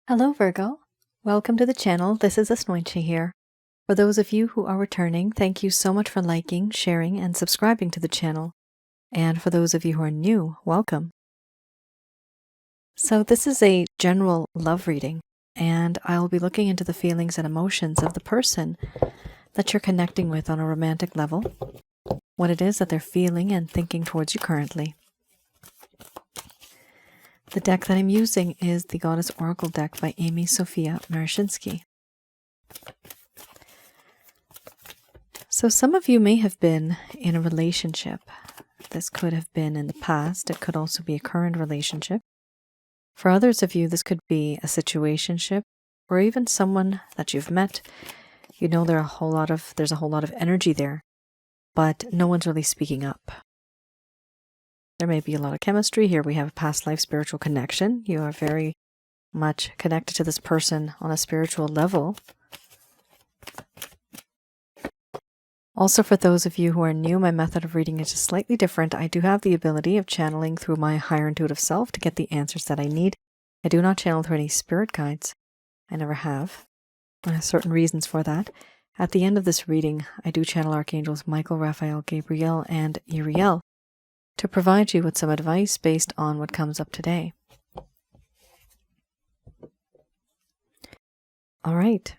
Hello Virgo, welcome to the channel. This is Asnointia here. For those of you who are returning, thank you so much for liking, sharing, and subscribing to the channel. And for those of you who are new, welcome. So this is a general love reading, and I'll be looking into the feelings and emotions of the person that you're connecting with on a romantic level, what it is that they're feeling and thinking towards you currently. The deck that I'm using is the Goddess Oracle deck by Amy Sophia Marashinsky. So some of you may have been in a relationship. This could have been in the past. It could also be a current relationship. For others of you, this could be a situationship or even someone that you've met. You know there's a whole lot of energy there, but no one's really speaking up. There may be a lot of chemistry. Here we have a past life spiritual connection. You are very much connected to this person on a spiritual level. Also, for those of you who are new, my method of reading is just slightly different. I do have the ability of channeling through my higher intuitive self to get the answers that I need. I do not channel through any spirit guides. I never have. There are certain reasons for that. At the end of this reading, I do channel Archangels Michael, Raphael, Gabriel, and Uriel to provide you with some advice based on what comes up today. All right.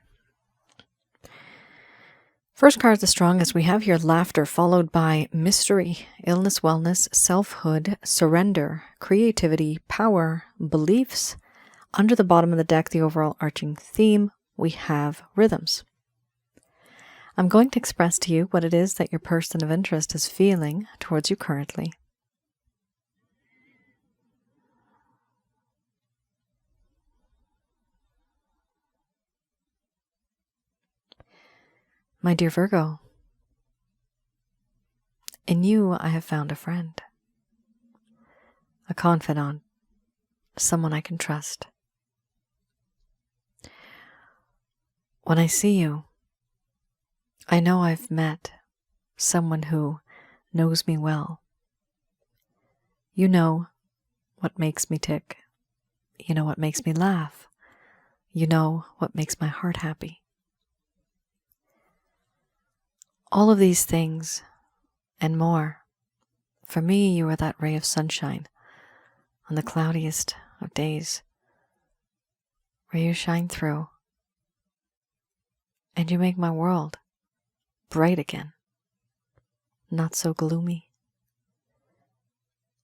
First card, the strongest, we have here laughter, followed by mystery, illness, wellness, selfhood, surrender, creativity, power, beliefs. Under the bottom of the deck, the overall arching theme, we have rhythms. I'm going to express to you what it is that your person of interest is feeling towards you currently. My dear Virgo, in you I have found a friend, a confidant, someone I can trust. When I see you, I know I've met someone who knows me well. You know what makes me tick. You know what makes me laugh. You know what makes my heart happy. All of these things and more. For me, you are that ray of sunshine on the cloudiest of days, where you shine through and you make my world bright again, not so gloomy.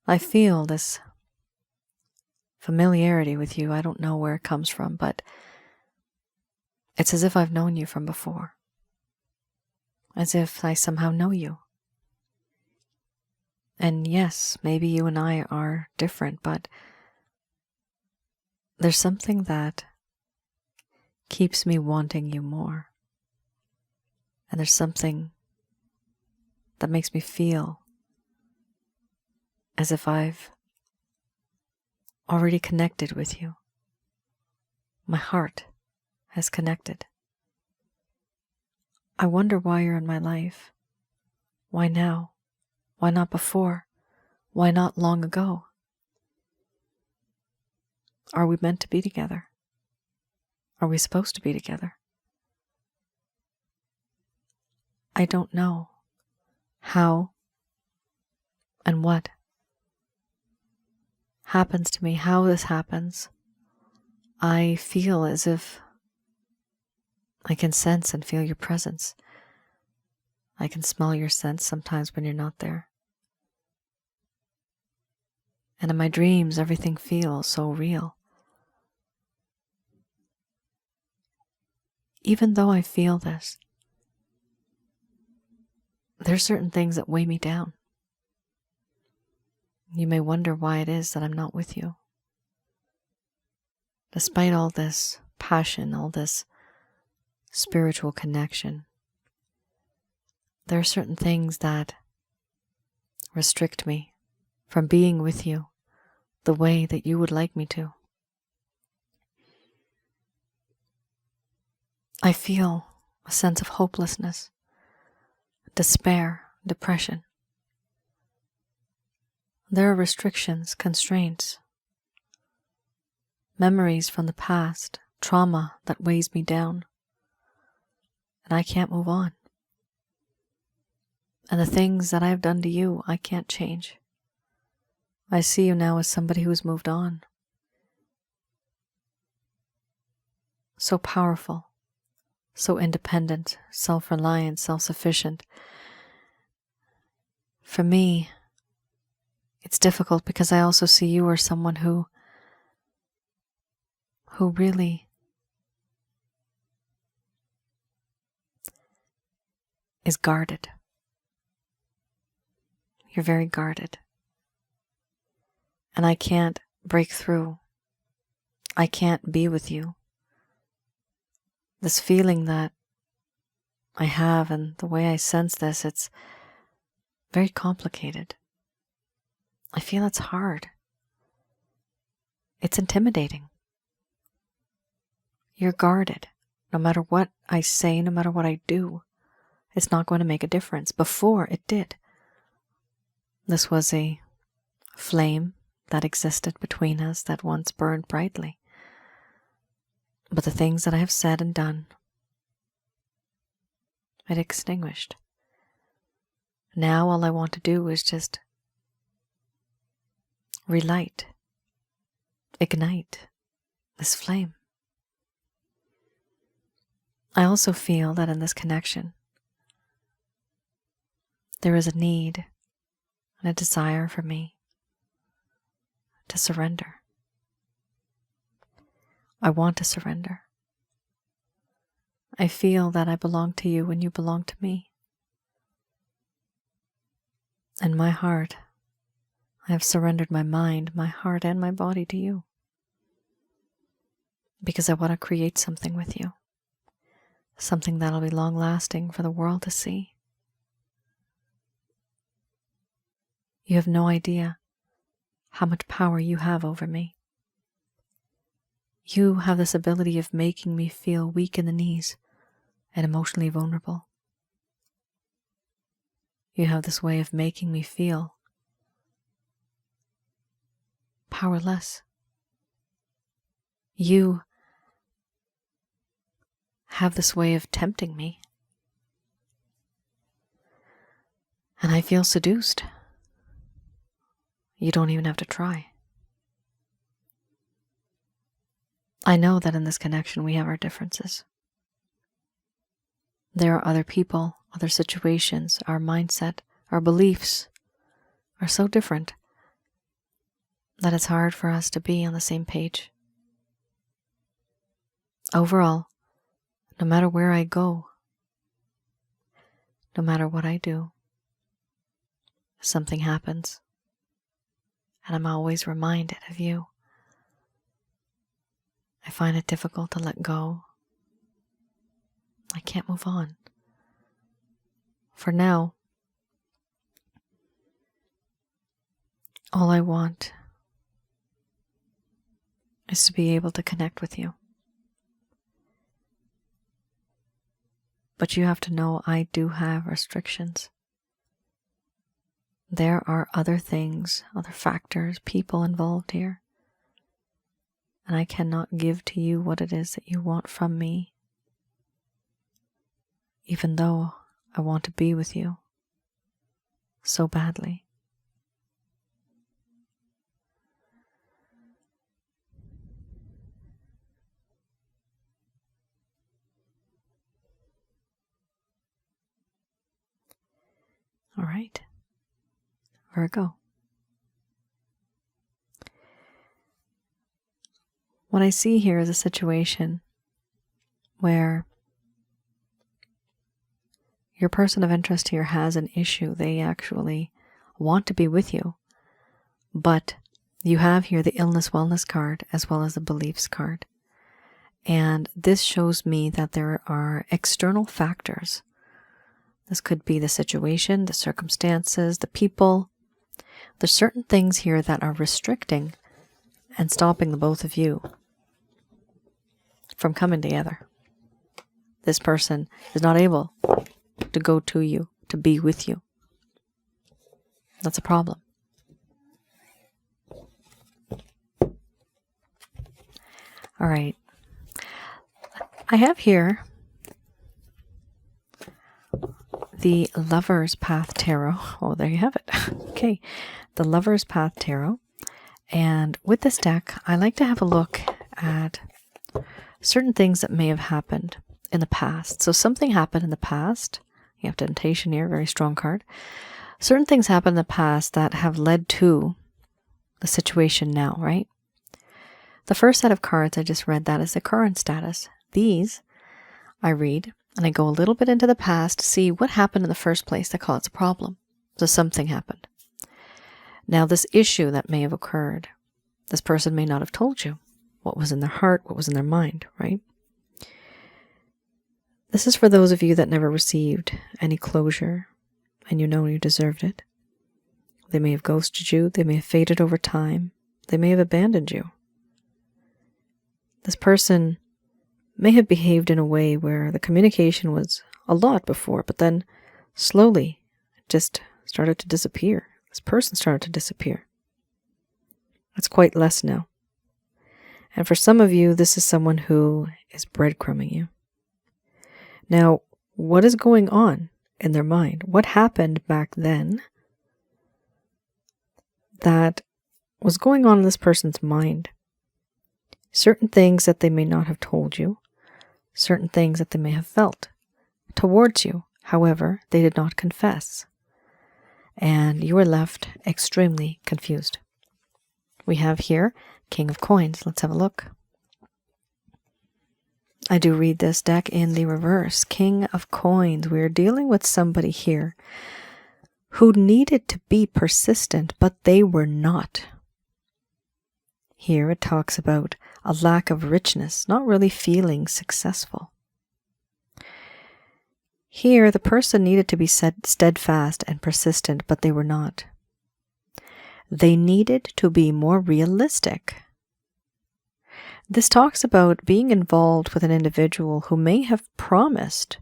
I feel this familiarity with you. I don't know where it comes from, but it's as if I've known you from before, as if I somehow know you. And yes, maybe you and I are different, but there's something that keeps me wanting you more. And there's something that makes me feel as if I've already connected with you. My heart has connected. I wonder why you're in my life. Why now? Why not before? Why not long ago? Are we meant to be together? Are we supposed to be together? I don't know how and what happens to me, how this happens. I feel as if I can sense and feel your presence. I can smell your scent sometimes when you're not there. And in my dreams, everything feels so real. Even though I feel this, there's certain things that weigh me down. You may wonder why it is that I'm not with you. Despite all this passion, all this spiritual connection, there are certain things that restrict me from being with you the way that you would like me to. I feel a sense of hopelessness, despair, depression. There are restrictions, constraints. memories from the past, trauma that weighs me down, and I can't move on. And the things that I have done to you, I can't change. I see you now as somebody who's moved on. So powerful, so independent, self-reliant, self-sufficient. For me, it's difficult because I also see you as someone who really is guarded. You're very guarded. And I can't break through. I can't be with you. This feeling that I have and the way I sense this, it's very complicated. I feel it's hard. It's intimidating. You're guarded. No matter what I say, no matter what I do, it's not going to make a difference. Before, it did. This was a flame that existed between us that once burned brightly. But the things that I have said and done, it extinguished. Now all I want to do is just relight, ignite this flame. I also feel that in this connection, there is a need and a desire for me to surrender. I want to surrender. I feel that I belong to you and you belong to me. In my heart, I have surrendered my mind, my heart, and my body to you. Because I want to create something with you. Something that'll be long-lasting for the world to see. You have no idea how much power you have over me. You have this ability of making me feel weak in the knees and emotionally vulnerable. You have this way of making me feel powerless. You have this way of tempting me. And I feel seduced. You don't even have to try. I know that in this connection we have our differences. There are other people, other situations, our mindset, our beliefs are so different that it's hard for us to be on the same page. Overall, no matter where I go, no matter what I do, something happens, and I'm always reminded of you. I find it difficult to let go. I can't move on. For now, all I want is to be able to connect with you. But you have to know I do have restrictions. There are other things, other factors, people involved here. And I cannot give to you what it is that you want from me, even though I want to be with you so badly. All right, Virgo. What I see here is a situation where your person of interest here has an issue. They actually want to be with you, but you have here the illness wellness card as well as the beliefs card. And this shows me that there are external factors. This could be the situation, the circumstances, the people. There's certain things here that are restricting and stopping the both of you from coming together. This person is not able to go to you, to be with you. That's a problem. All right. I have here the Lover's Path Tarot. Oh, there you have it. Okay. The Lover's Path Tarot. And with this deck, I like to have a look at certain things that may have happened in the past. So something happened in the past. You have Temptation here, very strong card. Certain things happened in the past that have led to the situation now, right? The first set of cards I just read, that is the current status. These I read and I go a little bit into the past to see what happened in the first place that caused a problem. So something happened. Now this issue that may have occurred, this person may not have told you what was in their heart, what was in their mind, right? This is for those of you that never received any closure and you know you deserved it. They may have ghosted you, they may have faded over time, they may have abandoned you. This person may have behaved in a way where the communication was a lot before, but then slowly it just started to disappear. This person started to disappear. It's quite less now. And for some of you, this is someone who is breadcrumbing you. Now, what is going on in their mind? What happened back then that was going on in this person's mind? Certain things that they may not have told you, certain things that they may have felt towards you. However, they did not confess. And you were left extremely confused. We have here King of Coins. Let's have a look. I do read this deck in the reverse. King of Coins. We're dealing with somebody here who needed to be persistent, but they were not. Here it talks about a lack of richness, not really feeling successful. Here the person needed to be steadfast and persistent, but they were not. They needed to be more realistic. This talks about being involved with an individual who may have promised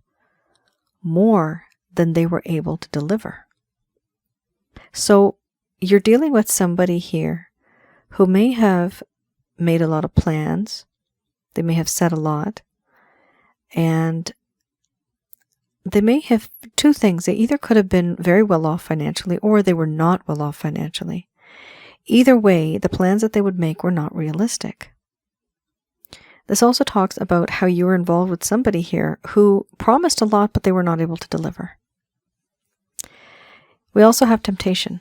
more than they were able to deliver. So you're dealing with somebody here who may have made a lot of plans, they may have said a lot, and they may have two things. They either could have been very well off financially or they were not well off financially. Either way, the plans that they would make were not realistic. This also talks about how you were involved with somebody here who promised a lot, but they were not able to deliver. We also have temptation.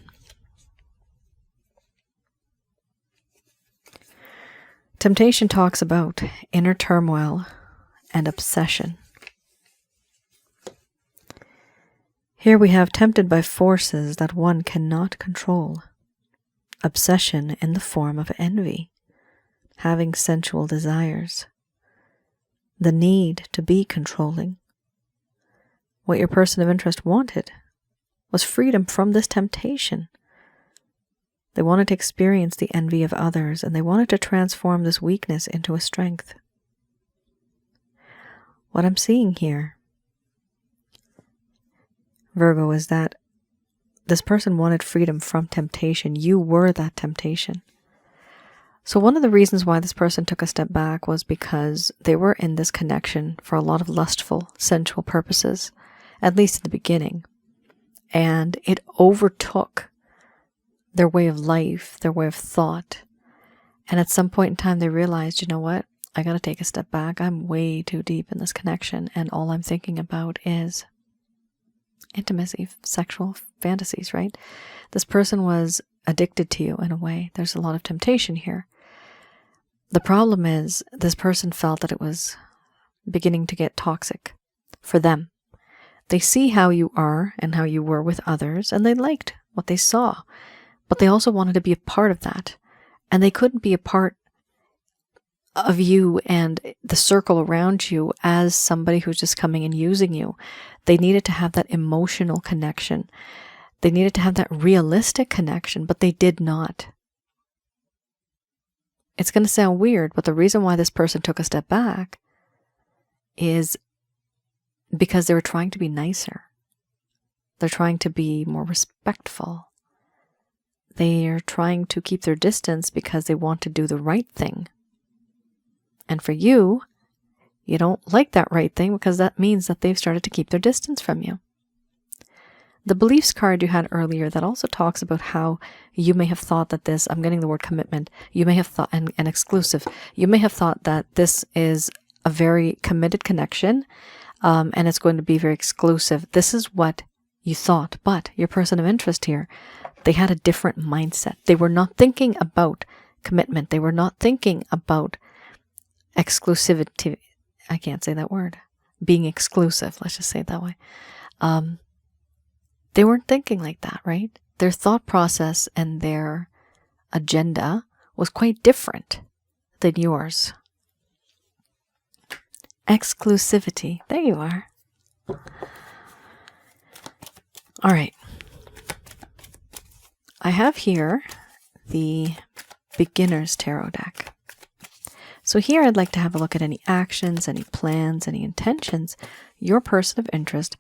Temptation talks about inner turmoil and obsession. Here we have tempted by forces that one cannot control. Obsession in the form of envy, having sensual desires, the need to be controlling. What your person of interest wanted was freedom from this temptation. They wanted to experience the envy of others, and they wanted to transform this weakness into a strength. What I'm seeing here, Virgo, is that this person wanted freedom from temptation. You were that temptation. So one of the reasons why this person took a step back was because they were in this connection for a lot of lustful, sensual purposes, at least in the beginning. And it overtook their way of life, their way of thought. And at some point in time, they realized, you know what? I got to take a step back. I'm way too deep in this connection. And all I'm thinking about is intimacy, sexual fantasies, right? This person was addicted to you in a way. There's a lot of temptation here. The problem is this person felt that it was beginning to get toxic for them. They see how you are and how you were with others, and they liked what they saw. But they also wanted to be a part of that. And they couldn't be a part of you and the circle around you as somebody who's just coming and using you. They needed to have that emotional connection. They needed to have that realistic connection, but they did not. It's going to sound weird, but the reason why this person took a step back is because they were trying to be nicer. They're trying to be more respectful. They are trying to keep their distance because they want to do the right thing. And for you, you don't like that right thing because that means that they've started to keep their distance from you. The beliefs card you had earlier that also talks about how you may have thought that this, I'm getting the word commitment, you may have thought, and exclusive, you may have thought that this is a very committed connection and it's going to be very exclusive. This is what you thought, but your person of interest here, they had a different mindset. They were not thinking about commitment. They were not thinking about exclusivity. I can't say that word. Being exclusive, let's just say it that way. They weren't thinking like that, right? Their thought process and their agenda was quite different than yours. Exclusivity. There you are. All right. I have here the Beginner's Tarot deck. So here I'd like to have a look at any actions, any plans, any intentions your person of interest,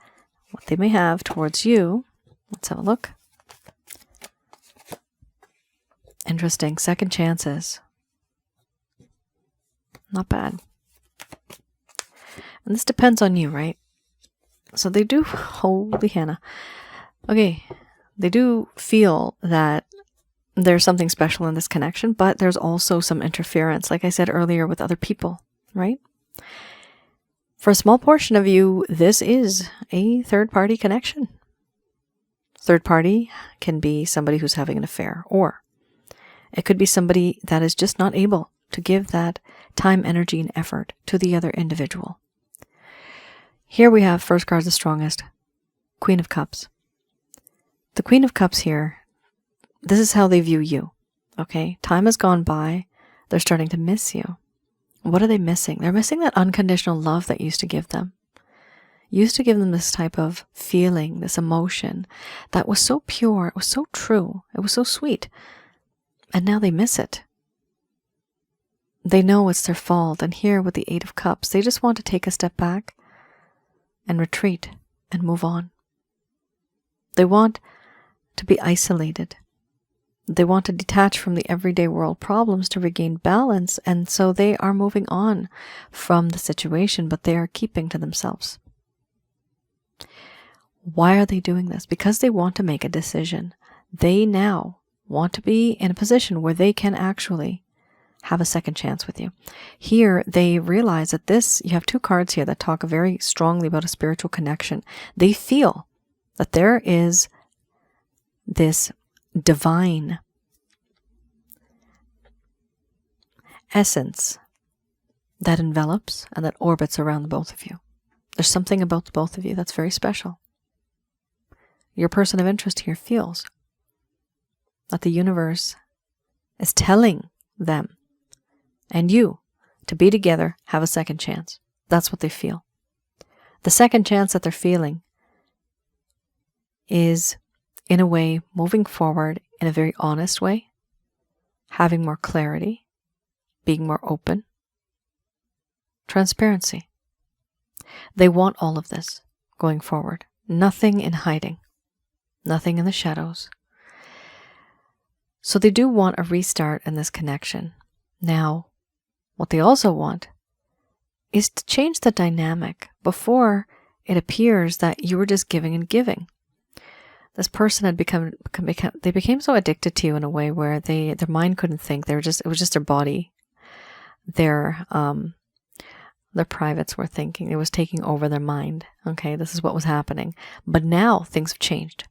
what they may have towards you. Let's have a look. Interesting. Second chances. Not bad. And this depends on you, right? So they do, holy Hannah. Okay, they do feel that there's something special in this connection, but there's also some interference, like I said earlier, with other people, right? For a small portion of you, this is a third-party connection. Third party can be somebody who's having an affair, or it could be somebody that is just not able to give that time, energy, and effort to the other individual. Here we have, first card, the strongest, Queen of Cups. The Queen of Cups here, this is how they view you, okay? Time has gone by. They're starting to miss you. What are they missing? They're missing that unconditional love that used to give them. Used to give them this type of feeling, this emotion that was so pure, it was so true, it was so sweet. And now they miss it. They know it's their fault. And here with the Eight of Cups, they just want to take a step back and retreat and move on. They want to be isolated. They want to detach from the everyday world problems to regain balance, and so they are moving on from the situation, but they are keeping to themselves. Why are they doing this? Because they want to make a decision. They now want to be in a position where they can actually have a second chance with you. Here, they realize that this, you have two cards here that talk very strongly about a spiritual connection. They feel that there is this divine essence that envelops and that orbits around the both of you. There's something about the both of you that's very special. Your person of interest here feels that the universe is telling them and you to be together, have a second chance. That's what they feel. The second chance that they're feeling is, in a way, moving forward in a very honest way, having more clarity, being more open, transparency. They want all of this going forward. Nothing in hiding. Nothing in the shadows. So they do want a restart in this connection. Now, what they also want is to change the dynamic. Before, it appears that you were just giving and giving. This person had they became so addicted to you in a way where their mind couldn't think. It was just their body. Their privates were thinking. It was taking over their mind. Okay, this is what was happening. But now things have changed.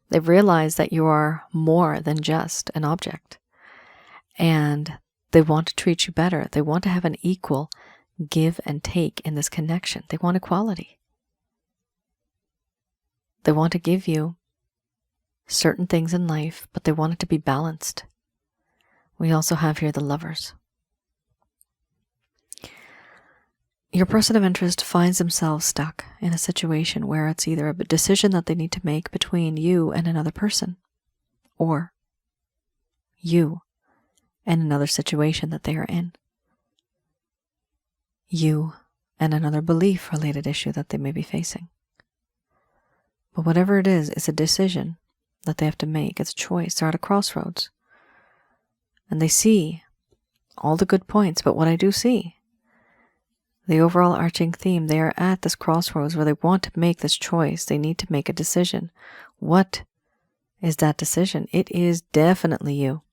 They've realized that you are more than just an object. And they want to treat you better. They want to have an equal give and take in this connection. They want equality. They want to give you certain things in life, but they want it to be balanced. We also have here the Lovers. Your person of interest finds themselves stuck in a situation where it's either a decision that they need to make between you and another person, or you and another situation that they are in, you and another belief-related issue that they may be facing. But whatever it is, it's a decision that they have to make. It's a choice. They're at a crossroads. And they see all the good points, but what I do see, the overall arching theme, they are at this crossroads where they want to make this choice. They need to make a decision. What is that decision? It is definitely you.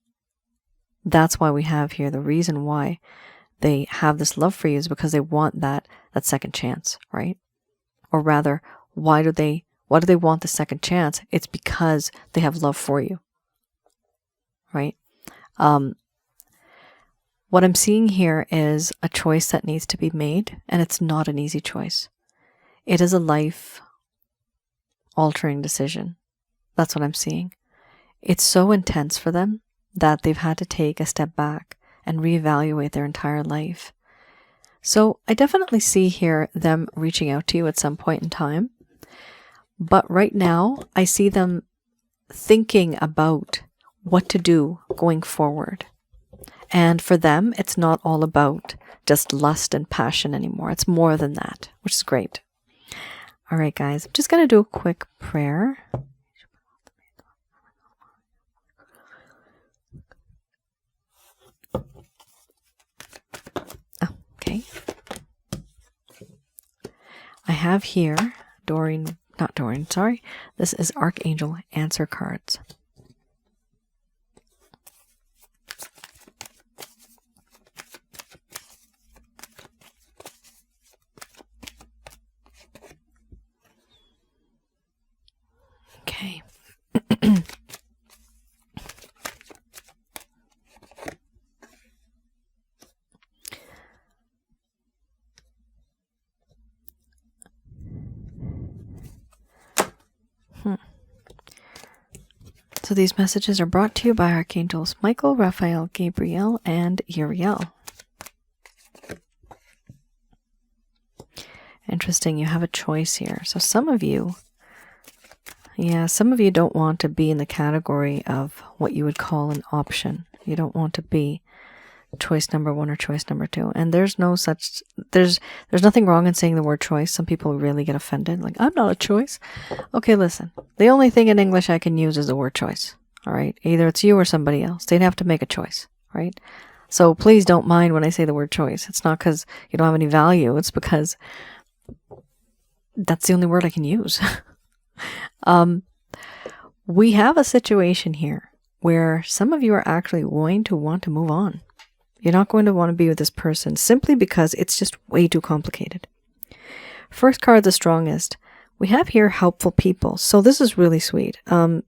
That's why we have here the reason why they have this love for you is because they want that second chance, right? Or rather, why do they want the second chance? It's because they have love for you, right? What I'm seeing here is a choice that needs to be made, and it's not an easy choice. It is a life-altering decision. That's what I'm seeing. It's so intense for them that they've had to take a step back and reevaluate their entire life. So I definitely see here them reaching out to you at some point in time. But right now, I see them thinking about what to do going forward. And for them, it's not all about just lust and passion anymore. It's more than that, which is great. All right, guys, I'm just going to do a quick prayer. Okay. I have here this is Archangel Answer Cards. Okay. So these messages are brought to you by Archangels Michael, Raphael, Gabriel, and Uriel. Interesting, you have a choice here. So some of you don't want to be in the category of what you would call an option. You don't want to be choice number 1 or choice number 2. And there's nothing wrong in saying the word choice. Some people really get offended, like, I'm not a choice. Okay, listen. The only thing in English I can use is the word choice. All right? Either it's you or somebody else. They'd have to make a choice, right? So please don't mind when I say the word choice. It's not because you don't have any value. It's because that's the only word I can use. We have a situation here where some of you are actually going to want to move on. You're not going to want to be with this person simply because it's just way too complicated. First card, the strongest. We have here helpful people. So this is really sweet. The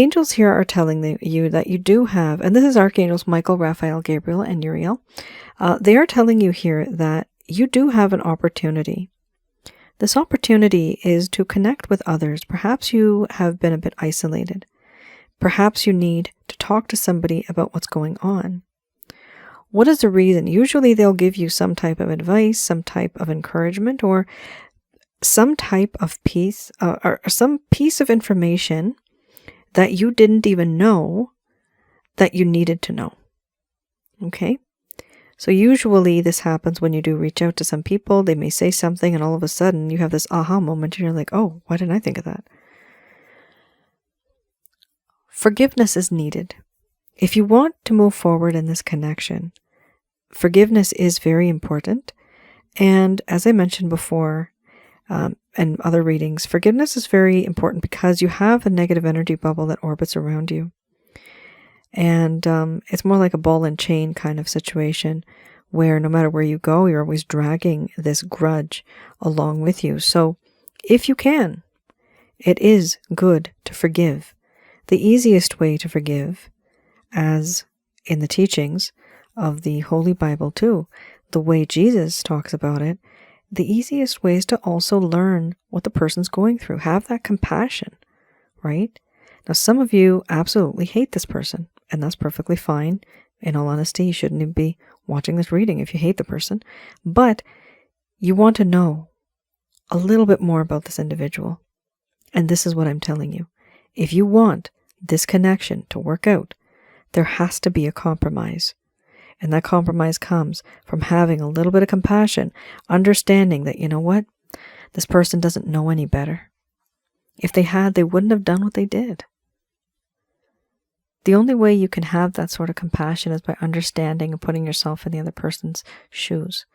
angels here are telling you that you do have, and this is Archangels Michael, Raphael, Gabriel, and Uriel. They are telling you here that you do have an opportunity. This opportunity is to connect with others. Perhaps you have been a bit isolated. Perhaps you need to talk to somebody about what's going on. What is the reason? Usually they'll give you some type of advice, some type of encouragement, or some type of piece, or some piece of information that you didn't even know that you needed to know. Okay? So usually this happens when you do reach out to some people. They may say something and all of a sudden you have this aha moment and you're like, oh, why didn't I think of that? Forgiveness is needed. If you want to move forward in this connection, forgiveness is very important. And as I mentioned before, and other readings, forgiveness is very important because you have a negative energy bubble that orbits around you. And it's more like a ball and chain kind of situation where no matter where you go, you're always dragging this grudge along with you. So if you can, it is good to forgive. The easiest way to forgive, as in the teachings of the Holy Bible too, the way Jesus talks about it, the easiest way is to also learn what the person's going through. Have that compassion, right? Now, some of you absolutely hate this person, and that's perfectly fine. In all honesty, you shouldn't even be watching this reading if you hate the person. But you want to know a little bit more about this individual. And this is what I'm telling you. If you want this connection to work out, there has to be a compromise. And that compromise comes from having a little bit of compassion, understanding that, you know what, this person doesn't know any better. If they had, they wouldn't have done what they did. The only way you can have that sort of compassion is by understanding and putting yourself in the other person's shoes.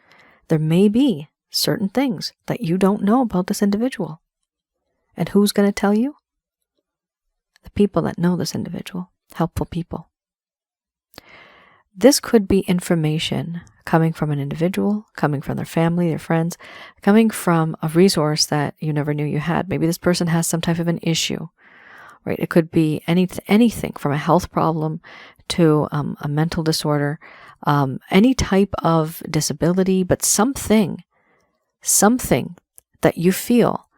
There may be certain things that you don't know about this individual. And who's going to tell you? The people that know this individual, helpful people. This could be information coming from an individual, coming from their family, their friends, coming from a resource that you never knew you had. Maybe this person has some type of an issue, right? It could be anything from a health problem to a mental disorder, any type of disability, but something that you feel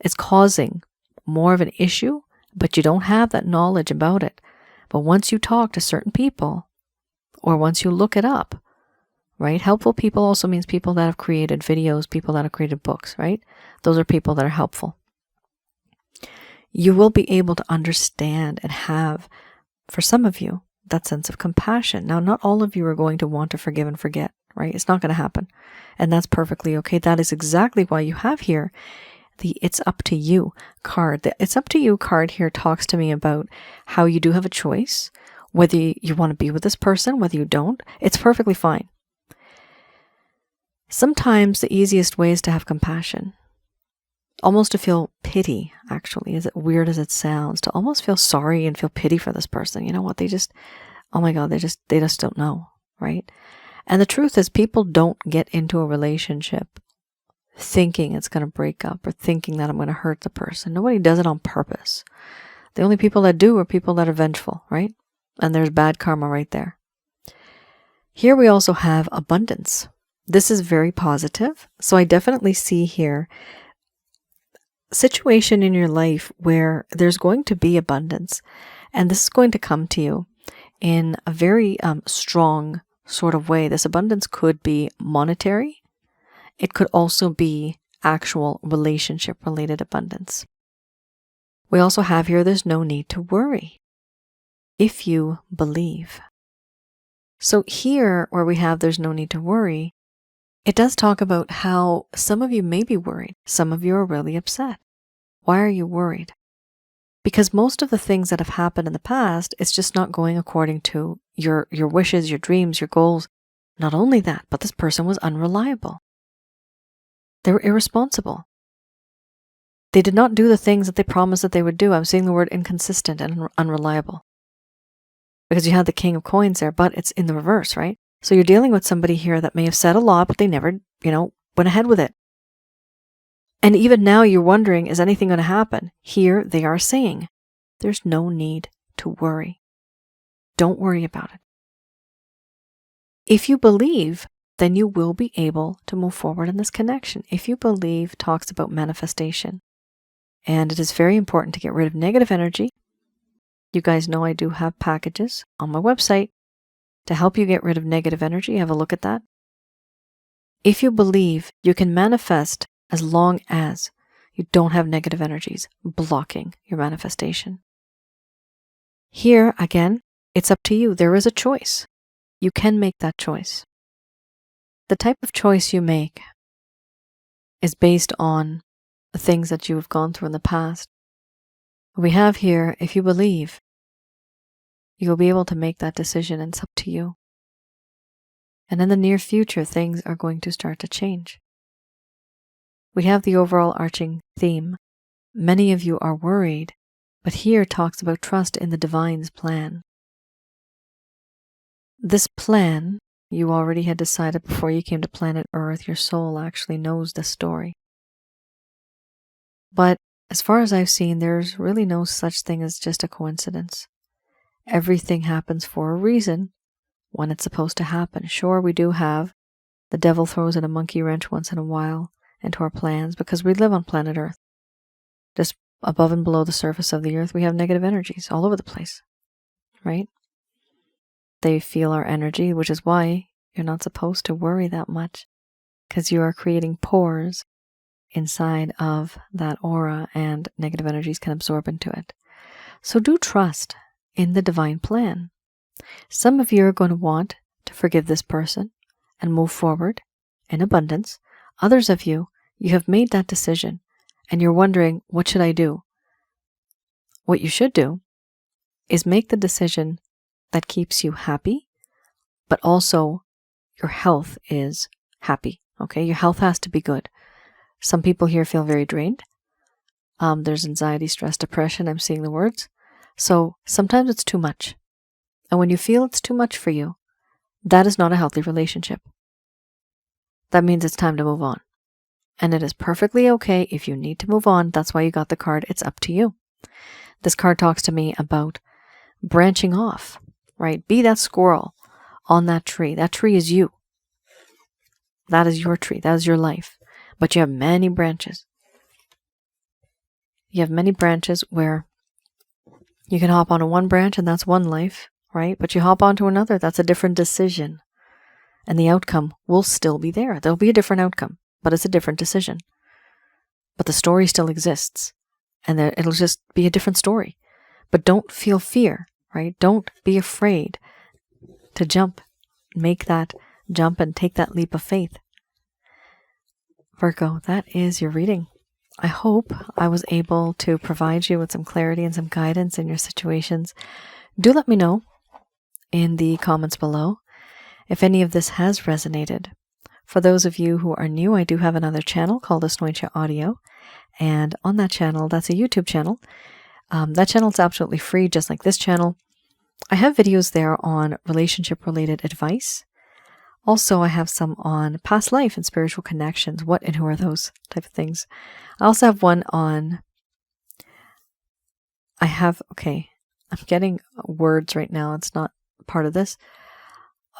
is causing more of an issue, but you don't have that knowledge about it. But once you talk to certain people, or once you look it up, right? Helpful people also means people that have created videos, people that have created books, right? Those are people that are helpful. You will be able to understand and have, for some of you, that sense of compassion. Now, not all of you are going to want to forgive and forget, right? It's not going to happen. And that's perfectly okay. That is exactly why you have here the "it's up to you" card. The "it's up to you" card here talks to me about how you do have a choice, whether you want to be with this person, whether you don't. It's perfectly fine. Sometimes the easiest way is to have compassion, almost to feel pity, actually, as weird as it sounds, to almost feel sorry and feel pity for this person. You know what? Oh my God, they just don't know, right? And the truth is, people don't get into a relationship thinking it's going to break up or thinking that I'm going to hurt the person. Nobody does it on purpose. The only people that do are people that are vengeful, right? And there's bad karma right there. Here we also have abundance. This is very positive. So I definitely see here a situation in your life where there's going to be abundance. And this is going to come to you in a very strong sort of way. This abundance could be monetary. It could also be actual relationship-related abundance. We also have here, there's no need to worry if you believe. So here, where we have there's no need to worry, it does talk about how some of you may be worried. Some of you are really upset. Why are you worried? Because most of the things that have happened in the past, it's just not going according to your wishes, your dreams, your goals. Not only that, but this person was unreliable. They were irresponsible. They did not do the things that they promised that they would do. I'm saying the word inconsistent and unreliable. Because you had the King of Coins there, but it's in the reverse, right? So you're dealing with somebody here that may have said a lot, but they never, went ahead with it. And even now you're wondering, is anything going to happen? Here they are saying, there's no need to worry. Don't worry about it. If you believe, then you will be able to move forward in this connection. If you believe talks about manifestation. And it is very important to get rid of negative energy. You guys know I do have packages on my website to help you get rid of negative energy. Have a look at that. If you believe, you can manifest as long as you don't have negative energies blocking your manifestation. Here, again, it's up to you. There is a choice. You can make that choice. The type of choice you make is based on the things that you have gone through in the past. We have here, if you believe, you'll be able to make that decision, and it's up to you. And in the near future, things are going to start to change. We have the overall arching theme. Many of you are worried, but here talks about trust in the divine's plan. This plan, you already had decided before you came to planet Earth. Your soul actually knows the story. But as far as I've seen, there's really no such thing as just a coincidence. Everything happens for a reason when it's supposed to happen. Sure, we do have the devil throws in a monkey wrench once in a while into our plans because we live on planet Earth. Just above and below the surface of the Earth, we have negative energies all over the place, right? They feel our energy, which is why you're not supposed to worry that much, because you are creating pores inside of that aura and negative energies can absorb into it. So do trust in the divine plan. Some of you are going to want to forgive this person and move forward in abundance. Others of you, you have made that decision and you're wondering, what should I do? What you should do is make the decision that keeps you happy, but also your health is happy, okay? Your health has to be good. Some people here feel very drained. There's anxiety, stress, depression. I'm seeing the words. So sometimes it's too much. And when you feel it's too much for you, that is not a healthy relationship. That means it's time to move on. And it is perfectly okay if you need to move on. That's why you got the card. It's up to you. This card talks to me about branching off, right? Be that squirrel on that tree. That tree is you. That is your tree. That is your life. But you have many branches. You have many branches where you can hop onto one branch and that's one life, right? But you hop onto another, that's a different decision. And the outcome will still be there. There'll be a different outcome, but it's a different decision. But the story still exists. And it'll just be a different story. But don't feel fear, right? Don't be afraid to jump. Make that jump and take that leap of faith. Virgo, that is your reading. I hope I was able to provide you with some clarity and some guidance in your situations. Do let me know in the comments below if any of this has resonated. For those of you who are new, I do have another channel called Asnointia Audio. And on that channel, that's a YouTube channel. That channel is absolutely free, just like this channel. I have videos there on relationship-related advice. Also, I have some on past life and spiritual connections. What and who are those type of things? I also have one on... I'm getting words right now. It's not part of this.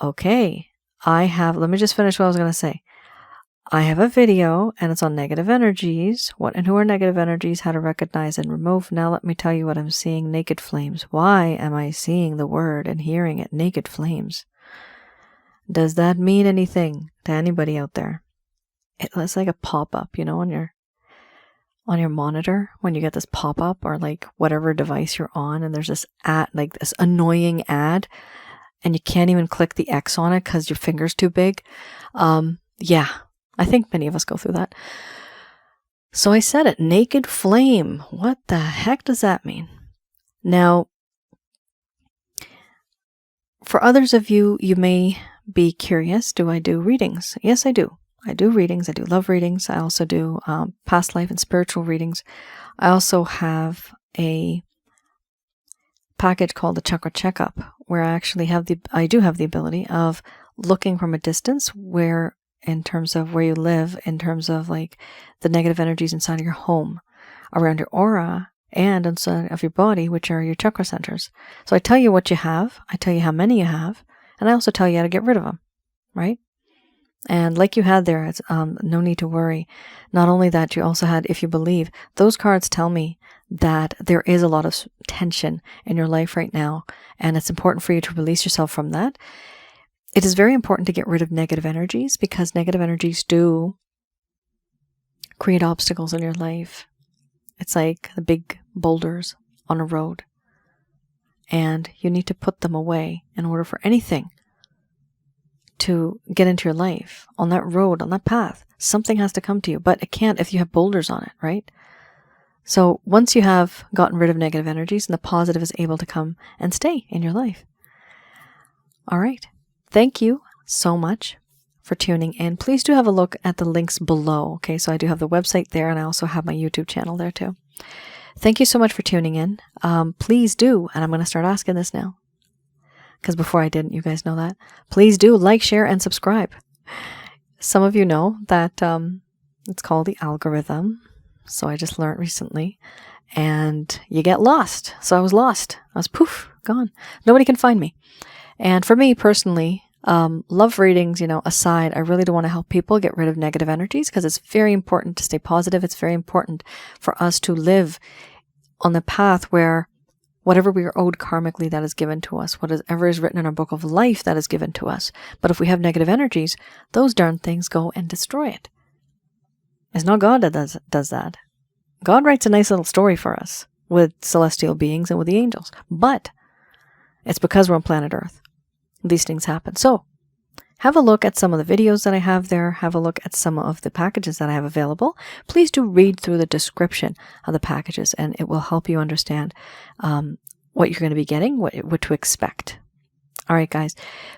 Okay. Let me just finish what I was going to say. I have a video and it's on negative energies. What and who are negative energies? How to recognize and remove. Now let me tell you what I'm seeing. Naked flames. Why am I seeing the word and hearing it? Naked flames. Does that mean anything to anybody out there? It's like a pop-up, on your monitor when you get this pop-up, or like whatever device you're on, and there's this ad, like this annoying ad, and you can't even click the X on it because your finger's too big. Yeah, I think many of us go through that. So I said it, naked flame. What the heck does that mean? Now, for others of you, you may be curious, do I do readings? Yes, I do. I do readings. I do love readings. I also do past life and spiritual readings. I also have a package called the Chakra Checkup, where I do have the ability of looking from a distance, where in terms of where you live, in terms of like the negative energies inside of your home, around your aura, and inside of your body, which are your chakra centers. So I tell you what you have, I tell you how many you have, and I also tell you how to get rid of them, right? And like you had there, it's no need to worry. Not only that, you also had, if you believe, those cards tell me that there is a lot of tension in your life right now, and it's important for you to release yourself from that. It is very important to get rid of negative energies, because negative energies do create obstacles in your life. It's like the big boulders on a road, and you need to put them away in order for anything to get into your life. On that road, on that path, something has to come to you, but it can't if you have boulders on it, right? So once you have gotten rid of negative energies, and the positive is able to come and stay in your life. All right. Thank you so much for tuning in. Please do have a look at the links below. Okay, so I do have the website there, and I also have my YouTube channel there too. Thank you so much for tuning in. Please do, and I'm going to start asking this now, because before I didn't, you guys know that. Please do like, share, and subscribe. Some of you know that it's called the algorithm. So I just learned recently, and you get lost. So I was lost. I was poof, gone. Nobody can find me. And for me personally, love readings, aside, I really do want to help people get rid of negative energies, because it's very important to stay positive. It's very important for us to live on the path where whatever we are owed karmically, that is given to us. Whatever is written in our book of life, that is given to us. But if we have negative energies, those darn things go and destroy it. It's not God that does that. God writes a nice little story for us with celestial beings and with the angels. But it's because we're on planet Earth. These things happen. So have a look at some of the videos that I have there. Have a look at some of the packages that I have available. Please do read through the description of the packages, and it will help you understand what you're going to be getting, what to expect. All right, guys,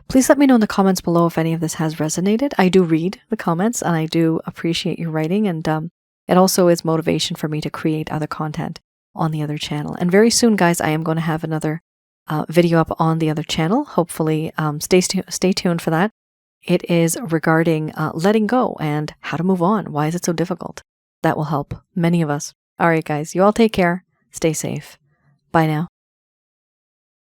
please let me know in the comments below if any of this has resonated. I do read the comments and I do appreciate you writing, and it also is motivation for me to create other content on the other channel. And very soon, guys, I am going to have another video up on the other channel. Hopefully, stay tuned for that. It is regarding letting go and how to move on. Why is it so difficult? That will help many of us. All right, guys, you all take care. Stay safe. Bye now.